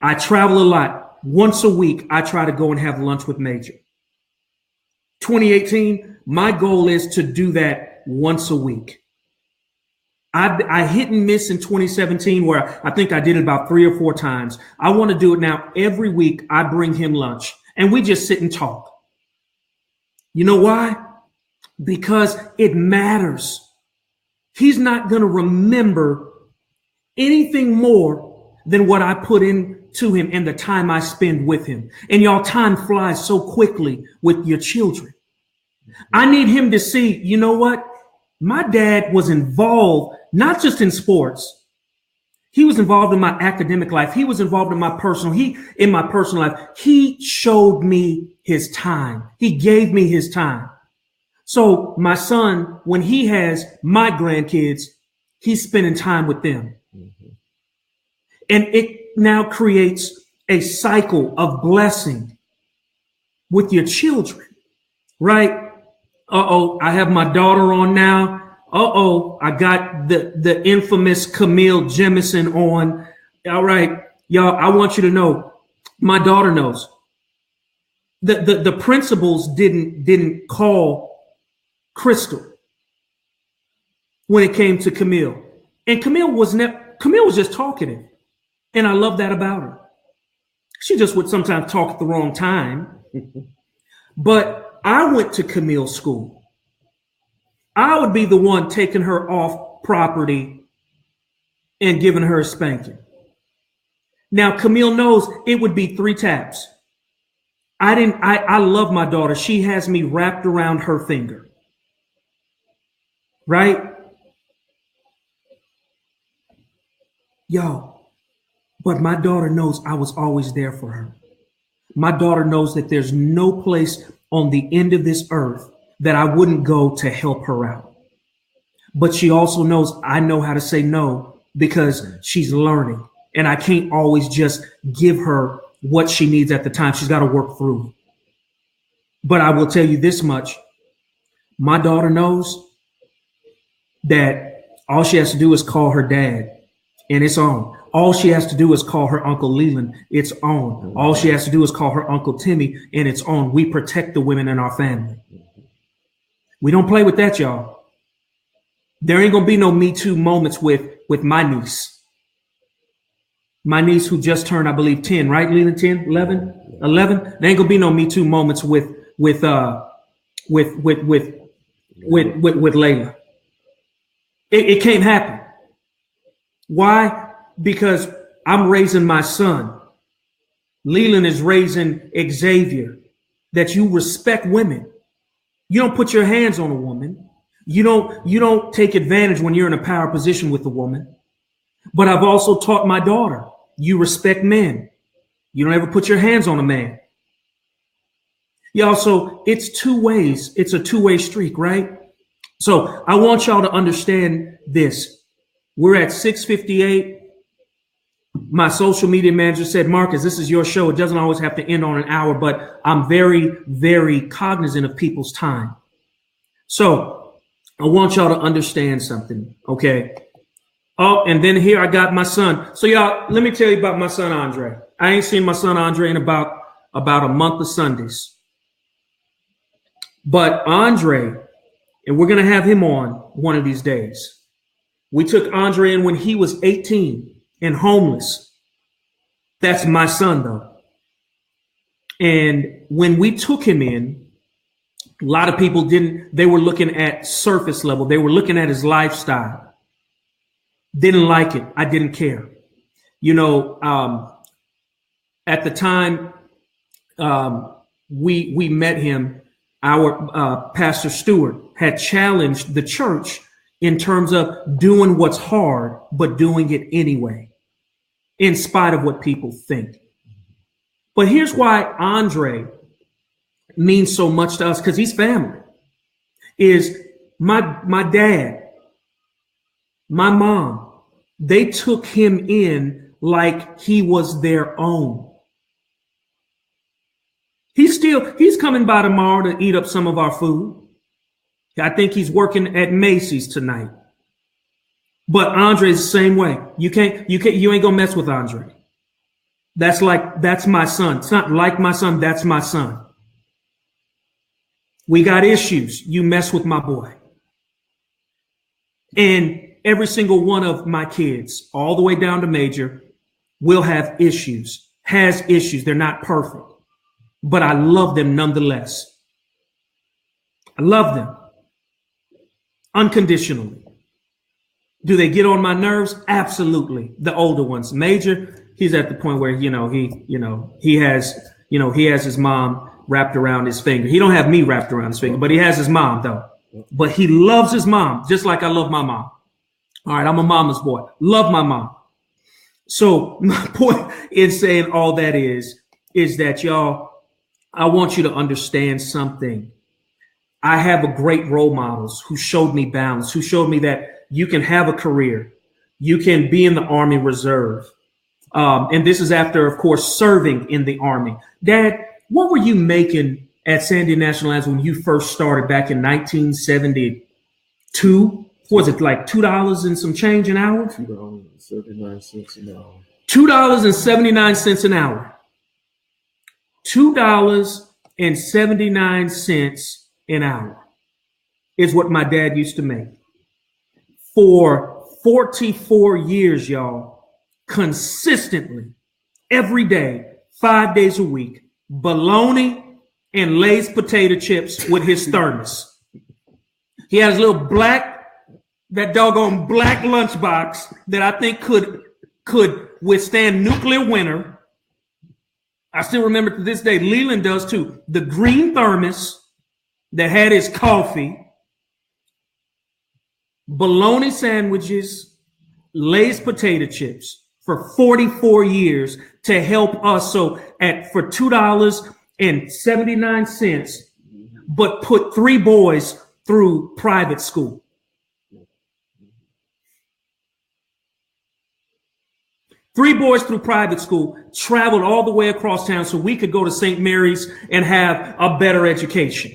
I travel a lot. Once a week, I try to go and have lunch with Major. 2018, my goal is to do that once a week. I hit and miss in 2017, where I think I did it about 3 or 4 times. I want to do it now. Every week I bring him lunch and we just sit and talk. You know why? Because it matters. He's not going to remember anything more than what I put into him and the time I spend with him. And y'all, time flies so quickly with your children. I need him to see, you know what? My dad was involved, not just in sports. He was involved in my academic life. He was involved in my personal life. He showed me his time. He gave me his time. So my son, when he has my grandkids, he's spending time with them. Mm-hmm. And it now creates a cycle of blessing with your children, right? I have my daughter on now. I got the infamous Camille Jemison on. All right, y'all, I want you to know, my daughter knows. The principals didn't call Crystal when it came to Camille. And Camille was just talkative. And I love that about her. She just would sometimes talk at the wrong time. But I went to Camille's school. I would be the one taking her off property and giving her a spanking. Now, Camille knows it would be 3 taps. I love my daughter. She has me wrapped around her finger. Right? Yo, but my daughter knows I was always there for her. My daughter knows that there's no place on the end of this earth that I wouldn't go to help her out. But she also knows I know how to say no, because she's learning. And I can't always just give her what she needs at the time. She's got to work through it. But I will tell you this much. My daughter knows that all she has to do is call her dad, and it's on. All she has to do is call her Uncle Leland. It's on. All she has to do is call her Uncle Timmy, and it's on. We protect the women in our family. We don't play with that, y'all. There ain't going to be no Me Too moments with my niece. My niece who just turned, I believe, 10, right, Leland? 10, 11? There ain't going to be no Me Too moments with Layla. It can't happen. Why? Because I'm raising my son. Leland is raising Xavier. That you respect women. You don't put your hands on a woman. You don't take advantage when you're in a power position with a woman. But I've also taught my daughter, you respect men. You don't ever put your hands on a man. Yeah, so it's 2 ways. It's a 2-way streak, right? So I want y'all to understand this. We're at 6:58. My social media manager said, Marcus, this is your show. It doesn't always have to end on an hour, but I'm very, very cognizant of people's time. So I want y'all to understand something, okay? Oh, and then here I got my son. So y'all, let me tell you about my son, Andre. I ain't seen my son, Andre, in about a month of Sundays. But Andre, and we're going to have him on one of these days. We took Andre in when he was 18 and homeless. That's my son, though. And when we took him in, a lot of people they were looking at surface level. They were looking at his lifestyle. Didn't like it. I didn't care. You know, at the time we met him, our Pastor Stewart had challenged the church in terms of doing what's hard, but doing it anyway, in spite of what people think. But here's why Andre means so much to us, because he's family. Is my dad, my mom, they took him in like he was their own. He's coming by tomorrow to eat up some of our food. I think he's working at Macy's tonight. But Andre's the same way. You ain't gonna mess with Andre. That's my son. It's not like my son, that's my son. We got issues. You mess with my boy. And every single one of my kids, all the way down to Major, will have issues, has issues. They're not perfect, but I love them nonetheless. I love them unconditionally. Do they get on my nerves? Absolutely. The older ones. Major, he's at the point where, he has his mom wrapped around his finger. He don't have me wrapped around his finger, but he has his mom though. But he loves his mom just like I love my mom. All right, I'm a mama's boy. Love my mom. So my point in saying all that is that, y'all, I want you to understand something. I have a great role models who showed me balance, who showed me that you can have a career. You can be in the Army Reserve. And this is after, of course, serving in the Army. Dad, what were you making at Sandia National Labs when you first started back in 1972? Was it like $2 and some change an hour? $2.79 an hour. $2.79 an hour. $2.79 an hour is what my dad used to make. For 44 years, y'all, consistently, every day, 5 days a week, bologna and Lay's potato chips with his thermos. He had his little that doggone black lunchbox that I think could withstand nuclear winter. I still remember to this day, Leland does too. The green thermos that had his coffee, bologna sandwiches, Lay's potato chips for 44 years to help us. So for $2.79, but put 3 boys through private school. 3 boys through private school, traveled all the way across town so we could go to St. Mary's and have a better education.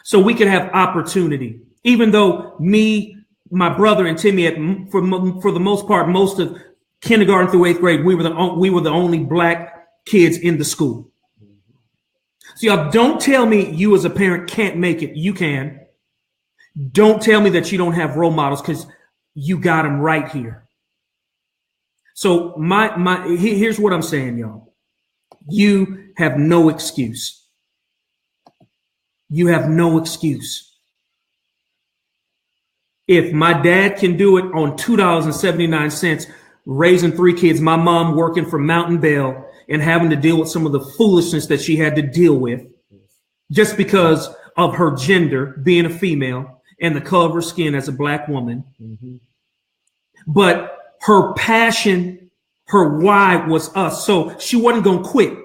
So we could have opportunity. Even though me, my brother, and Timmy, for the most part, most of kindergarten through 8th grade, we were the only black kids in the school. So y'all, don't tell me you as a parent can't make it. You can. Don't tell me that you don't have role models, because you got them right here. So here's what I'm saying, y'all. You have no excuse. You have no excuse. If my dad can do it on $2.79, raising 3 kids, my mom working for Mountain Bell and having to deal with some of the foolishness that she had to deal with just because of her gender, being a female, and the color of her skin as a black woman. Mm-hmm. But her passion, her why was us. So she wasn't going to quit.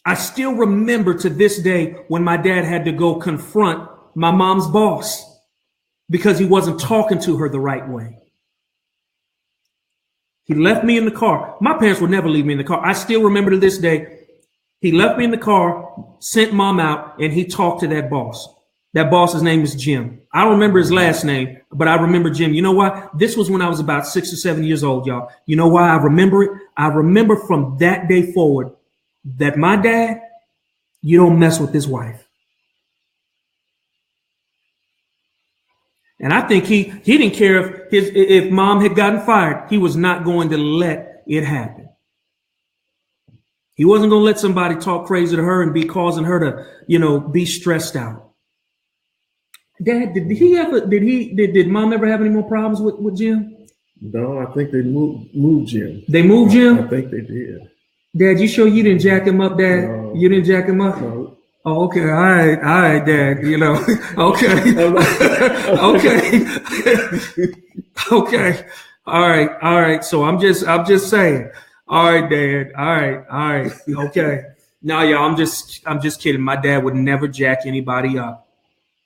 I still remember to this day when my dad had to go confront my mom's boss. because he wasn't talking to her the right way. He left me in the car. My parents would never leave me in the car. I still remember to this day, he left me in the car, sent mom out, and he talked to that boss. That boss's name is Jim. I don't remember his last name, but I remember Jim. You know why? This was when I was about 6 or 7 years old, y'all. You know why I remember it? I remember from that day forward that my dad, you don't mess with his wife. And I think he didn't care if mom had gotten fired. He was not going to let it happen. He wasn't going to let somebody talk crazy to her and be causing her to, be stressed out. Dad, did mom ever have any more problems with Jim? No, I think they moved Jim. They moved Jim? I think they did. Dad, you sure you didn't jack him up, Dad? No. You didn't jack him up? No. Oh, okay. All right, Dad. Okay. Okay. All right. So I'm just saying. All right, Dad. All right. Okay. No, y'all, I'm just kidding. My dad would never jack anybody up.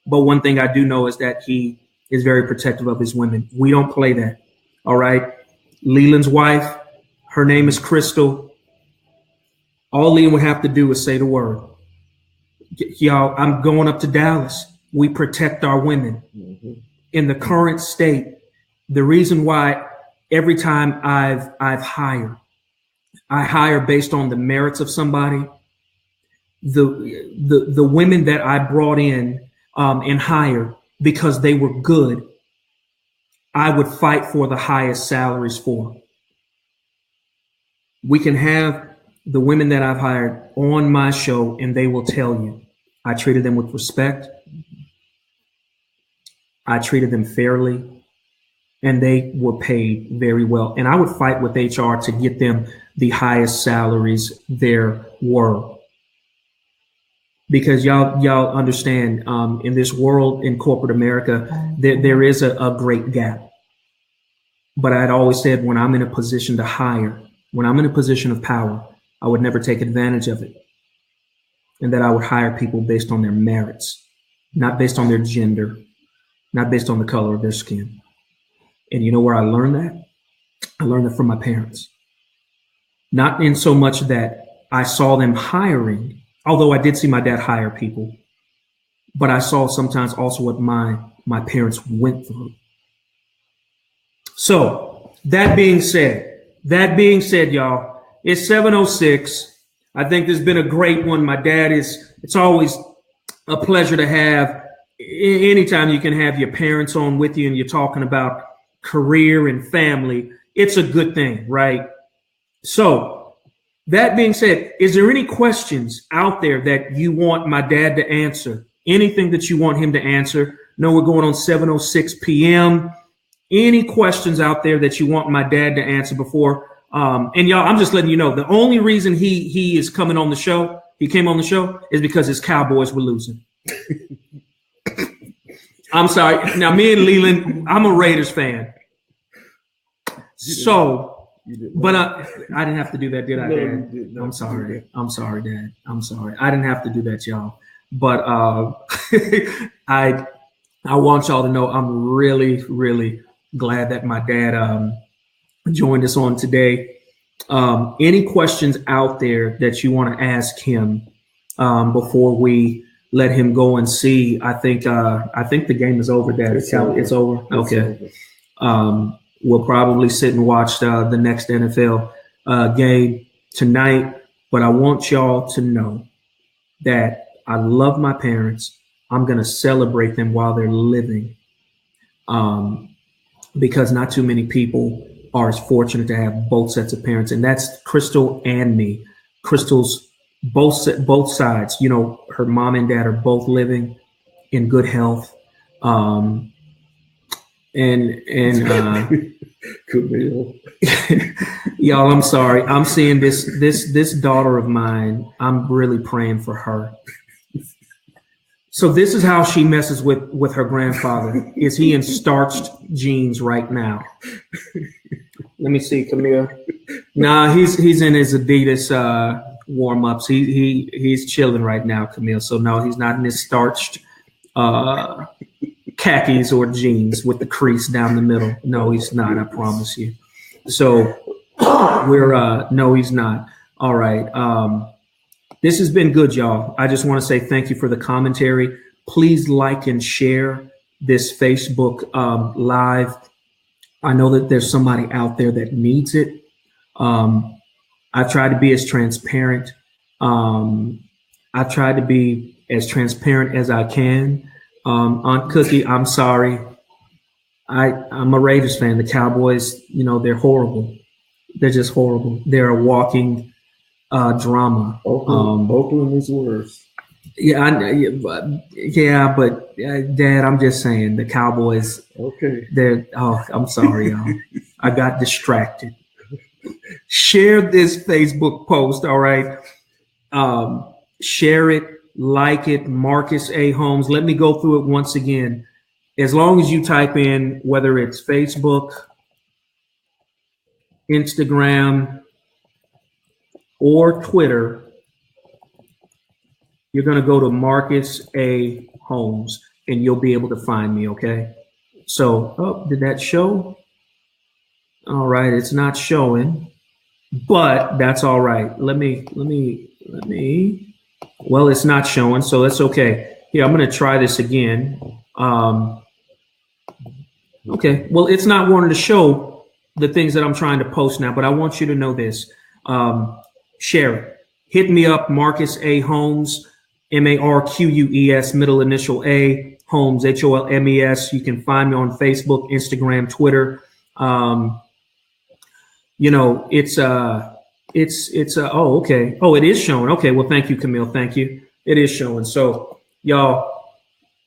But one thing I do know is that he is very protective of his women. We don't play that. All right. Leland's wife, her name is Crystal. All Leland would have to do is say the word. Y'all, I'm going up to Dallas. We protect our women. Mm-hmm. In the current state, the reason why every time I've hired, I hire based on the merits of somebody. The women that I brought in and hired because they were good, I would fight for the highest salaries for. We can have the women that I've hired on my show, and they will tell you I treated them with respect. I treated them fairly, and they were paid very well. And I would fight with HR to get them the highest salaries there were. Because y'all understand, in this world, in corporate America, there is a great gap. But I'd always said, when I'm in a position to hire, when I'm in a position of power, I would never take advantage of it. And that I would hire people based on their merits, not based on their gender, not based on the color of their skin. And you know where I learned that? I learned that from my parents. Not in so much that I saw them hiring, although I did see my dad hire people, but I saw sometimes also what my parents went through. So that being said, y'all, it's 7:06. I think this has been a great one. My dad it's always a pleasure to have anytime you can have your parents on with you and you're talking about career and family. It's a good thing, right? So that being said, is there any questions out there that you want my dad to answer? Anything that you want him to answer? No, we're going on 7:06 p.m. Any questions out there that you want my dad to answer before? And y'all, I'm just letting you know, the only reason he is coming on the show, he came on the show, is because his Cowboys were losing. I'm sorry. Now, me and Leland, I'm a Raiders fan. So, but I didn't have to do that, did I, Dad? No, I'm sorry. I'm sorry, Dad. I'm sorry. I didn't have to do that, y'all. But I want y'all to know I'm really, really glad that my dad joined us on today. Any questions out there that you want to ask him before we let him go and see? I think the game is over, Dad. It's over. Okay. We'll probably sit and watch the next NFL game tonight. But I want y'all to know that I love my parents. I'm going to celebrate them while they're living, because not too many people are as fortunate to have both sets of parents. And that's Crystal and me. Crystal's both sides. You know, her mom and dad are both living in good health. And Camille. Y'all, I'm sorry. I'm seeing this daughter of mine. I'm really praying for her. So this is how she messes with her grandfather. Is he in starched jeans right now? Let me see, Camille. Nah, he's in his Adidas warm-ups. He's chilling right now, Camille. So no, he's not in his starched khakis or jeans with the crease down the middle. No, he's not. I promise you. So no, he's not. All right. This has been good, y'all. I just want to say thank you for the commentary. Please like and share this Facebook Live. I know that there's somebody out there that needs it. I've tried to be as transparent. I've tried to be as transparent as I can. Aunt Cookie, I'm sorry. I'm a Raiders fan. The Cowboys, they're horrible. They're just horrible. They're a walking drama. Oakland is worse. Yeah, but Dad, I'm just saying the Cowboys. Okay. I'm sorry, y'all. I got distracted. Share this Facebook post, all right? Share it, like it, Marcus A. Holmes. Let me go through it once again. As long as you type in, whether it's Facebook, Instagram, or Twitter, you're going to go to Marcus A. Holmes, and you'll be able to find me, okay? So, did that show? All right, it's not showing, but that's all right. Let me. Well, it's not showing, so that's okay. Here, I'm going to try this again. Okay, well, it's not wanting to show the things that I'm trying to post now, but I want you to know this. Share it. Hit me up, Marcus A. Holmes, Marquez, middle initial A, Holmes, Holmes. You can find me on Facebook, Instagram, Twitter. Oh, okay. Oh, it is showing. Okay. Well, thank you, Camille. Thank you. It is showing. So y'all.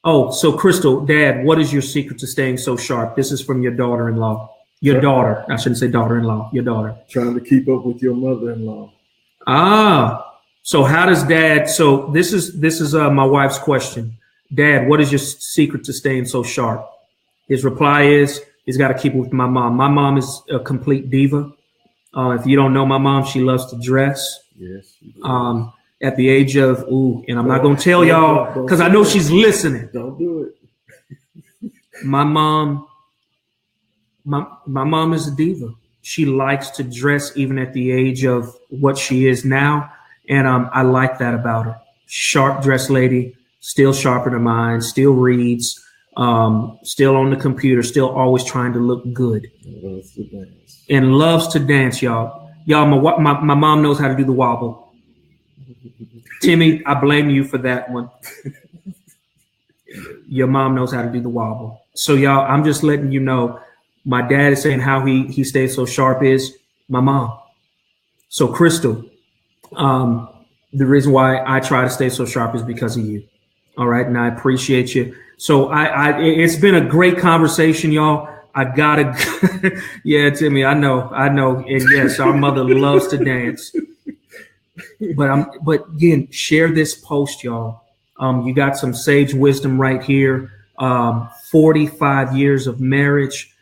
Oh, so Crystal, Dad, what is your secret to staying so sharp? This is from your daughter-in-law. Your daughter. I shouldn't say daughter-in-law. Your daughter. Trying to keep up with your mother-in-law. So how does Dad? So this is my wife's question. Dad, what is your secret to staying so sharp? His reply is he's got to keep it with my mom. My mom is a complete diva. If you don't know my mom, she loves to dress. Yes. At the age of, and I'm not going to tell y'all because I know she's listening. Don't do it. My mom is a diva. She likes to dress even at the age of what she is now. And I like that about her. Sharp dressed lady, still sharper than mine, still reads, still on the computer, still always trying to look good. Loves to dance. And loves to dance, y'all. My mom knows how to do the wobble. Timmy, I blame you for that one. Your mom knows how to do the wobble. So y'all, I'm just letting you know, my dad is saying how he stays so sharp is my mom. So Crystal, the reason why I try to stay so sharp is because of you. All right. And I appreciate you. So it's been a great conversation, y'all. I gotta, yeah, Timmy, I know. And yes, our mother loves to dance. But again, share this post, y'all. You got some sage wisdom right here. 45 years of marriage.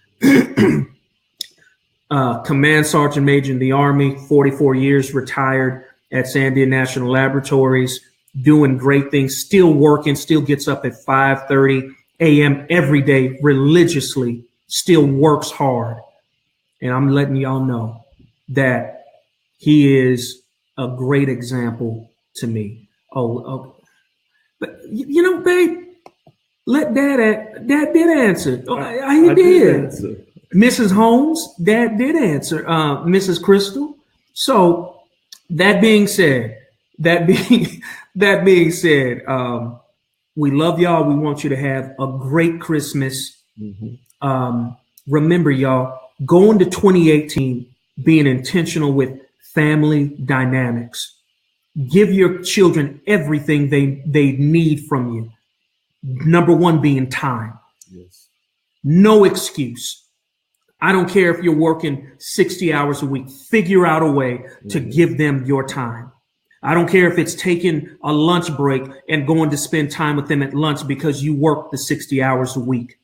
Command Sergeant Major in the Army, 44 years retired at Sandia National Laboratories, doing great things, still working, still gets up at 5:30 a.m. every day religiously, still works hard. And I'm letting y'all know that he is a great example to me. But babe, let Dad did answer. He did. Answer. Mrs. Holmes, Dad did answer. Mrs. Crystal. So that being said, we love y'all. We want you to have a great Christmas. Mm-hmm. Remember, y'all, go into 2018 being intentional with family dynamics. Give your children everything they need from you. Number one being time. Yes. No excuse. I don't care if you're working 60 hours a week. Figure out a way to give them your time. I don't care if it's taking a lunch break and going to spend time with them at lunch because you work the 60 hours a week.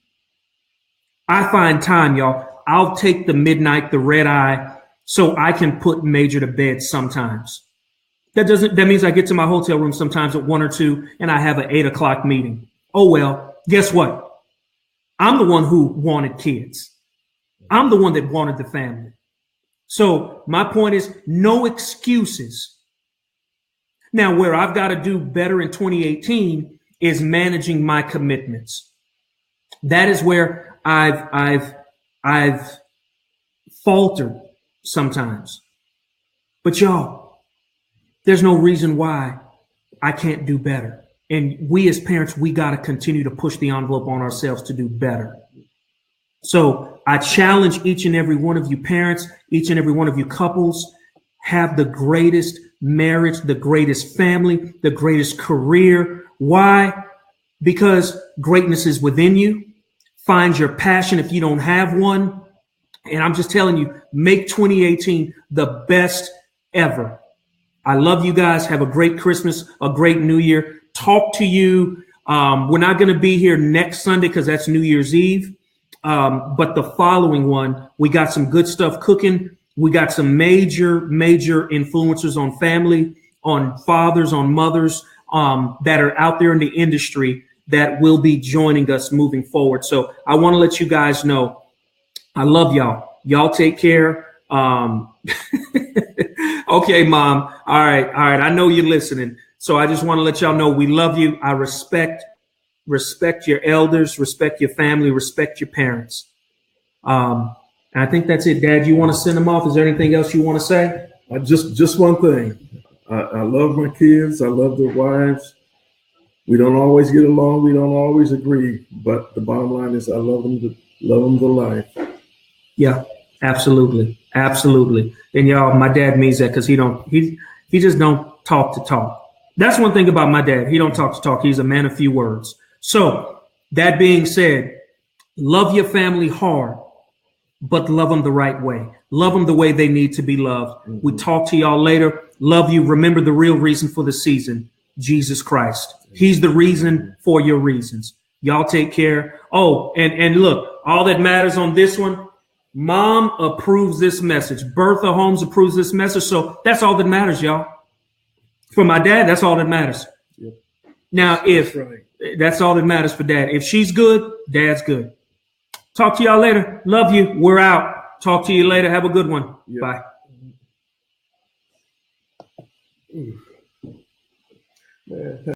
I find time, y'all. I'll take the midnight, the red eye, so I can put Major to bed sometimes. That means I get to my hotel room sometimes at 1 or 2 and I have an 8 o'clock meeting. Oh, well, guess what? I'm the one who wanted kids. I'm the one that wanted the family. So my point is no excuses. Now, where I've got to do better in 2018 is managing my commitments. That is where I've faltered sometimes. But y'all, there's no reason why I can't do better. And we as parents, we got to continue to push the envelope on ourselves to do better. So I challenge each and every one of you parents, each and every one of you couples, have the greatest marriage, the greatest family, the greatest career. Why? Because greatness is within you. Find your passion if you don't have one. And I'm just telling you, make 2018 the best ever. I love you guys. Have a great Christmas, a great New Year. Talk to you. We're not going to be here next Sunday because that's New Year's Eve. But the following one, we got some good stuff cooking. We got some major influencers on family, on fathers, on mothers that are out there in the industry that will be joining us moving forward. So I want to let you guys know, I love y'all. Y'all take care. Okay, Mom. All right. I know you're listening. So I just want to let y'all know we love you. I respect your elders, respect your family, respect your parents. And I think that's it. Dad, you want to send them off? Is there anything else you want to say? Just one thing. I love my kids. I love their wives. We don't always get along. We don't always agree. But the bottom line is I love them to life. Yeah, absolutely. Absolutely. And y'all, my dad means that because he just don't talk to talk. That's one thing about my dad. He don't talk to talk. He's a man of few words. So that being said, love your family hard, but love them the right way. Love them the way they need to be loved. Mm-hmm. We talk to y'all later. Love you. Remember the real reason for the season, Jesus Christ. He's the reason for your reasons. Y'all take care. Oh, and look, all that matters on this one, Mom approves this message. Bertha Holmes approves this message. So that's all that matters, y'all. For my dad, that's all that matters. Yep. Now, that's all that matters for Dad. If she's good, Dad's good. Talk to y'all later. Love you. We're out. Talk to you later. Have a good one. Yep. Bye.